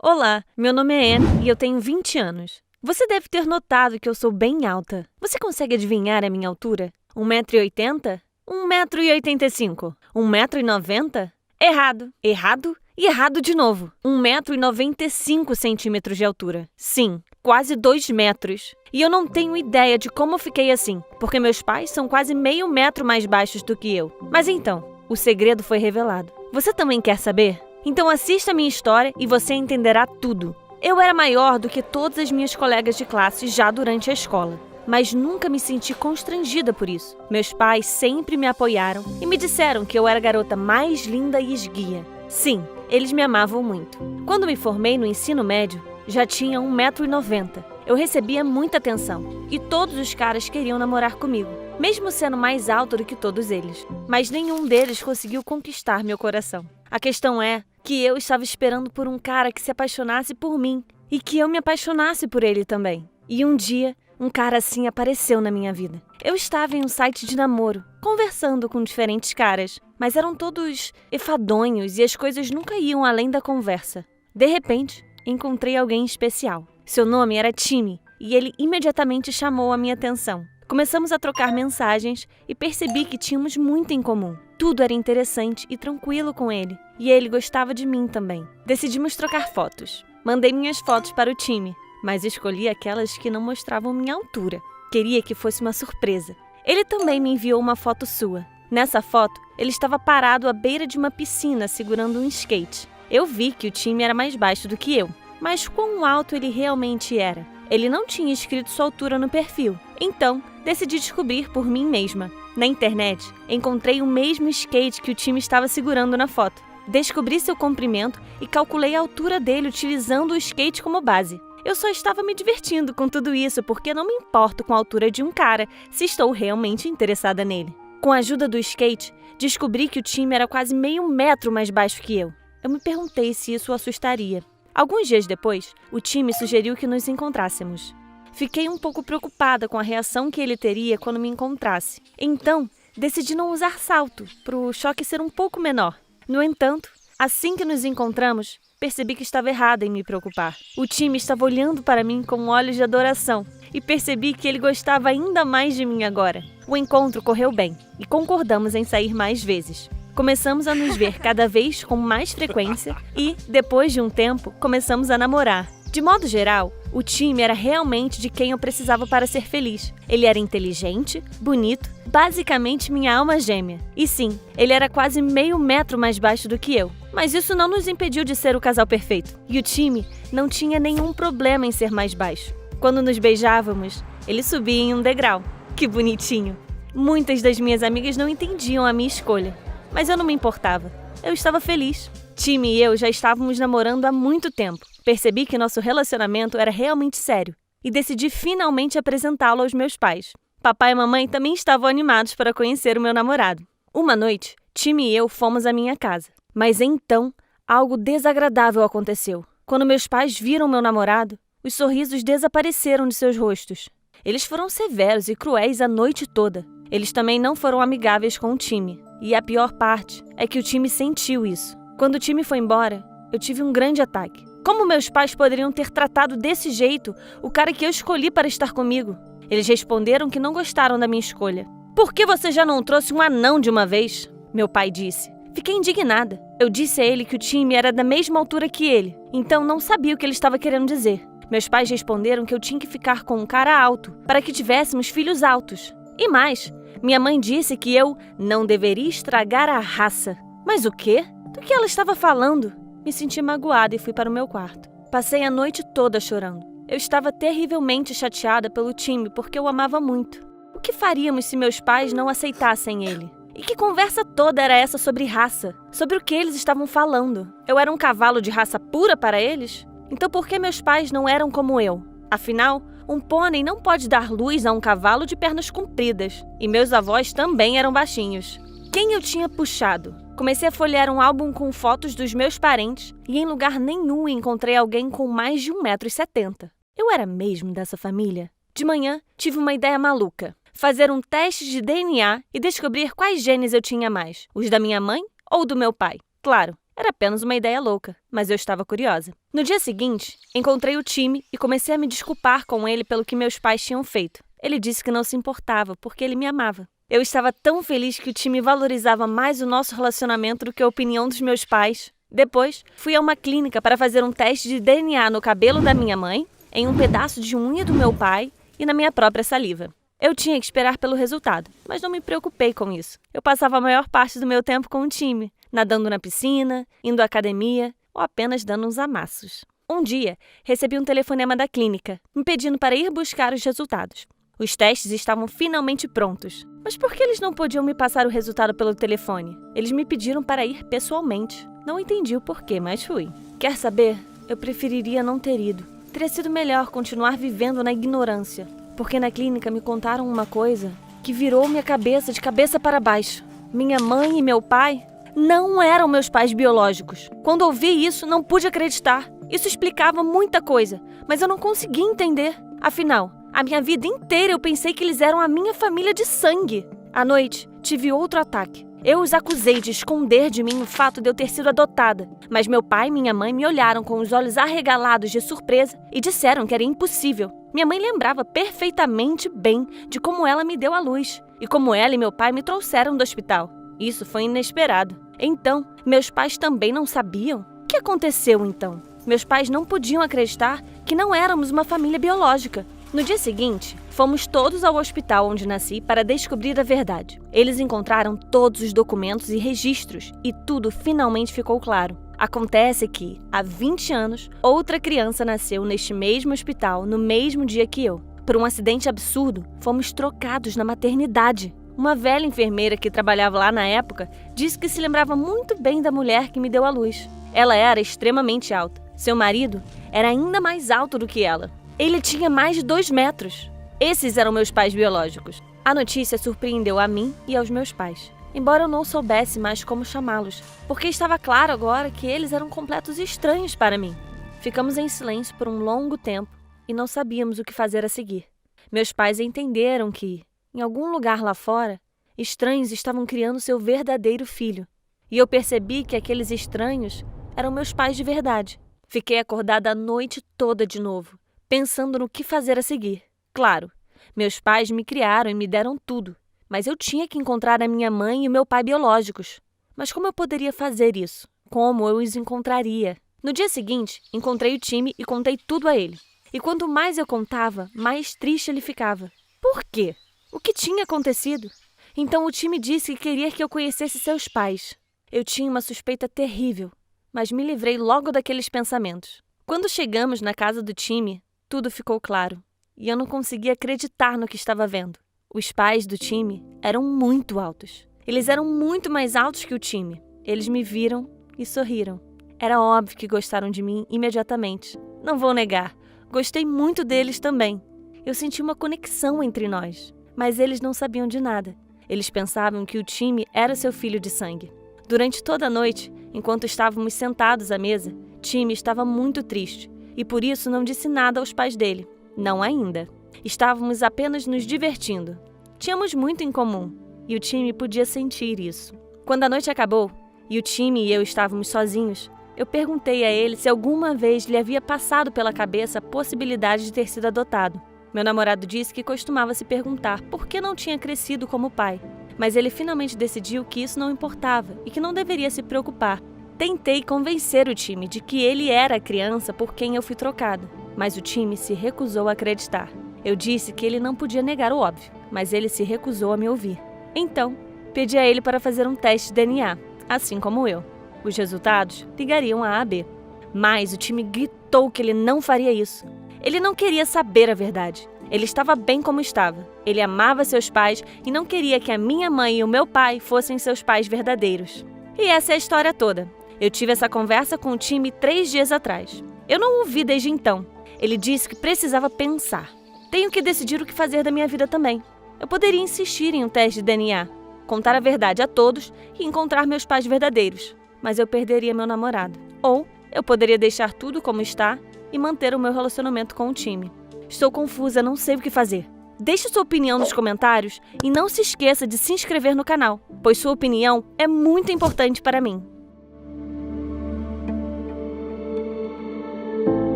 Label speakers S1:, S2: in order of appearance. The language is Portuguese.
S1: Olá, meu nome é Anne e eu tenho 20 anos. Você deve ter notado que eu sou bem alta. Você consegue adivinhar a minha altura? 1,80 m? 1,85 m? 1,90 m? Errado, errado e errado de novo. 1,95 m de altura. Sim, quase 2 metros. E eu não tenho ideia de como fiquei assim, porque meus pais são quase meio metro mais baixos do que eu. Mas então, o segredo foi revelado. Você também quer saber? Então assista a minha história e você entenderá tudo. Eu era maior do que todas as minhas colegas de classe já durante a escola, mas nunca me senti constrangida por isso. Meus pais sempre me apoiaram e me disseram que eu era a garota mais linda e esguia. Sim, eles me amavam muito. Quando me formei no ensino médio, já tinha 1,90 m. Eu recebia muita atenção e todos os caras queriam namorar comigo, mesmo sendo mais alta do que todos eles. Mas nenhum deles conseguiu conquistar meu coração. A questão é que eu estava esperando por um cara que se apaixonasse por mim e que eu me apaixonasse por ele também. E um dia, um cara assim apareceu na minha vida. Eu estava em um site de namoro, conversando com diferentes caras, mas eram todos enfadonhos e as coisas nunca iam além da conversa. De repente, encontrei alguém especial. Seu nome era Timmy e ele imediatamente chamou a minha atenção. Começamos a trocar mensagens e percebi que tínhamos muito em comum. Tudo era interessante e tranquilo com ele, e ele gostava de mim também. Decidimos trocar fotos. Mandei minhas fotos para o time, mas escolhi aquelas que não mostravam minha altura. Queria que fosse uma surpresa. Ele também me enviou uma foto sua. Nessa foto, ele estava parado à beira de uma piscina segurando um skate. Eu vi que o time era mais baixo do que eu, mas quão alto ele realmente era? Ele não tinha escrito sua altura no perfil, então decidi descobrir por mim mesma. Na internet, encontrei o mesmo skate que o time estava segurando na foto. Descobri seu comprimento e calculei a altura dele utilizando o skate como base. Eu só estava me divertindo com tudo isso porque não me importo com a altura de um cara se estou realmente interessada nele. Com a ajuda do skate, descobri que o time era quase meio metro mais baixo que eu. Eu me perguntei se isso o assustaria. Alguns dias depois, o time sugeriu que nos encontrássemos. Fiquei um pouco preocupada com a reação que ele teria quando me encontrasse. Então, decidi não usar salto, para o choque ser um pouco menor. No entanto, assim que nos encontramos, percebi que estava errada em me preocupar. O time estava olhando para mim com olhos de adoração e percebi que ele gostava ainda mais de mim agora. O encontro correu bem e concordamos em sair mais vezes. Começamos a nos ver cada vez com mais frequência e, depois de um tempo, começamos a namorar. De modo geral, o time era realmente de quem eu precisava para ser feliz. Ele era inteligente, bonito, basicamente minha alma gêmea. E sim, ele era quase meio metro mais baixo do que eu. Mas isso não nos impediu de ser o casal perfeito. E o time não tinha nenhum problema em ser mais baixo. Quando nos beijávamos, ele subia em um degrau. Que bonitinho! Muitas das minhas amigas não entendiam a minha escolha. Mas eu não me importava. Eu estava feliz. Timmy e eu já estávamos namorando há muito tempo. Percebi que nosso relacionamento era realmente sério e decidi finalmente apresentá-lo aos meus pais. Papai e mamãe também estavam animados para conhecer o meu namorado. Uma noite, Timmy e eu fomos à minha casa. Mas então, algo desagradável aconteceu. Quando meus pais viram meu namorado, os sorrisos desapareceram de seus rostos. Eles foram severos e cruéis a noite toda. Eles também não foram amigáveis com o time. E a pior parte é que o time sentiu isso. Quando o time foi embora, eu tive um grande ataque. Como meus pais poderiam ter tratado desse jeito o cara que eu escolhi para estar comigo? Eles responderam que não gostaram da minha escolha. Por que você já não trouxe um anão de uma vez? Meu pai disse. Fiquei indignada. Eu disse a ele que o time era da mesma altura que ele, então não sabia o que ele estava querendo dizer. Meus pais responderam que eu tinha que ficar com um cara alto para que tivéssemos filhos altos. E mais, minha mãe disse que eu não deveria estragar a raça. Mas o quê? Do que ela estava falando? Me senti magoada e fui para o meu quarto. Passei a noite toda chorando. Eu estava terrivelmente chateada pelo time porque eu amava muito. O que faríamos se meus pais não aceitassem ele? E que conversa toda era essa sobre raça? Sobre o que eles estavam falando? Eu era um cavalo de raça pura para eles? Então por que meus pais não eram como eu? Afinal, um pônei não pode dar luz a um cavalo de pernas compridas. E meus avós também eram baixinhos. Quem eu tinha puxado? Comecei a folhear um álbum com fotos dos meus parentes e em lugar nenhum encontrei alguém com mais de 1,70 m. Eu era mesmo dessa família? De manhã, tive uma ideia maluca. Fazer um teste de DNA e descobrir quais genes eu tinha mais. Os da minha mãe ou do meu pai? Claro, Era apenas uma ideia louca, mas eu estava curiosa. No dia seguinte, encontrei o time e comecei a me desculpar com ele pelo que meus pais tinham feito. Ele disse que não se importava, porque ele me amava. Eu estava tão feliz que o time valorizava mais o nosso relacionamento do que a opinião dos meus pais. Depois, fui a uma clínica para fazer um teste de DNA no cabelo da minha mãe, em um pedaço de unha do meu pai e na minha própria saliva. Eu tinha que esperar pelo resultado, mas não me preocupei com isso. Eu passava a maior parte do meu tempo com o time, nadando na piscina, indo à academia ou apenas dando uns amassos. Um dia, recebi um telefonema da clínica, me pedindo para ir buscar os resultados. Os testes estavam finalmente prontos. Mas por que eles não podiam me passar o resultado pelo telefone? Eles me pediram para ir pessoalmente. Não entendi o porquê, mas fui. Quer saber? Eu preferiria não ter ido. Teria sido melhor continuar vivendo na ignorância, porque na clínica me contaram uma coisa que virou minha cabeça de cabeça para baixo. Minha mãe e meu pai não eram meus pais biológicos. Quando ouvi isso, não pude acreditar. Isso explicava muita coisa, mas eu não conseguia entender. Afinal, a minha vida inteira eu pensei que eles eram a minha família de sangue. À noite, tive outro ataque. Eu os acusei de esconder de mim o fato de eu ter sido adotada, mas meu pai e minha mãe me olharam com os olhos arregalados de surpresa e disseram que era impossível. Minha mãe lembrava perfeitamente bem de como ela me deu à luz e como ela e meu pai me trouxeram do hospital. Isso foi inesperado. Então, meus pais também não sabiam? O que aconteceu então? Meus pais não podiam acreditar que não éramos uma família biológica. No dia seguinte, fomos todos ao hospital onde nasci para descobrir a verdade. Eles encontraram todos os documentos e registros e tudo finalmente ficou claro. Acontece que, há 20 anos, outra criança nasceu neste mesmo hospital no mesmo dia que eu. Por um acidente absurdo, fomos trocados na maternidade. Uma velha enfermeira que trabalhava lá na época disse que se lembrava muito bem da mulher que me deu à luz. Ela era extremamente alta. Seu marido era ainda mais alto do que ela. Ele tinha mais de 2 metros. Esses eram meus pais biológicos. A notícia surpreendeu a mim e aos meus pais, embora eu não soubesse mais como chamá-los, porque estava claro agora que eles eram completos estranhos para mim. Ficamos em silêncio por um longo tempo e não sabíamos o que fazer a seguir. Meus pais entenderam que, em algum lugar lá fora, estranhos estavam criando seu verdadeiro filho. E eu percebi que aqueles estranhos eram meus pais de verdade. Fiquei acordada a noite toda de novo, pensando no que fazer a seguir. Claro, meus pais me criaram e me deram tudo, mas eu tinha que encontrar a minha mãe e o meu pai biológicos. Mas como eu poderia fazer isso? Como eu os encontraria? No dia seguinte, encontrei o time e contei tudo a ele. E quanto mais eu contava, mais triste ele ficava. Por quê? O que tinha acontecido? Então o time disse que queria que eu conhecesse seus pais. Eu tinha uma suspeita terrível, mas me livrei logo daqueles pensamentos. Quando chegamos na casa do time, tudo ficou claro, e eu não conseguia acreditar no que estava vendo. Os pais do time eram muito altos. Eles eram muito mais altos que o time. Eles me viram e sorriram. Era óbvio que gostaram de mim imediatamente. Não vou negar, gostei muito deles também. Eu senti uma conexão entre nós, mas eles não sabiam de nada. Eles pensavam que o time era seu filho de sangue. Durante toda a noite, enquanto estávamos sentados à mesa, Time estava muito triste e por isso não disse nada aos pais dele. Não ainda. Estávamos apenas nos divertindo. Tínhamos muito em comum e o time podia sentir isso. Quando a noite acabou e o time e eu estávamos sozinhos, eu perguntei a ele se alguma vez lhe havia passado pela cabeça a possibilidade de ter sido adotado. Meu namorado disse que costumava se perguntar por que não tinha crescido como pai, mas ele finalmente decidiu que isso não importava e que não deveria se preocupar. Tentei convencer o time de que ele era a criança por quem eu fui trocada, mas o time se recusou a acreditar. Eu disse que ele não podia negar o óbvio, mas ele se recusou a me ouvir. Então, pedi a ele para fazer um teste de DNA, assim como eu. Os resultados ligariam a AB. Mas o time gritou que ele não faria isso. Ele não queria saber a verdade. Ele estava bem como estava. Ele amava seus pais e não queria que a minha mãe e o meu pai fossem seus pais verdadeiros. E essa é a história toda. Eu tive essa conversa com o time 3 dias atrás. Eu não o ouvi desde então. Ele disse que precisava pensar. Tenho que decidir o que fazer da minha vida também. Eu poderia insistir em um teste de DNA, contar a verdade a todos e encontrar meus pais verdadeiros. Mas eu perderia meu namorado. Ou eu poderia deixar tudo como está e manter o meu relacionamento com o time. Estou confusa, não sei o que fazer. Deixe sua opinião nos comentários e não se esqueça de se inscrever no canal, pois sua opinião é muito importante para mim.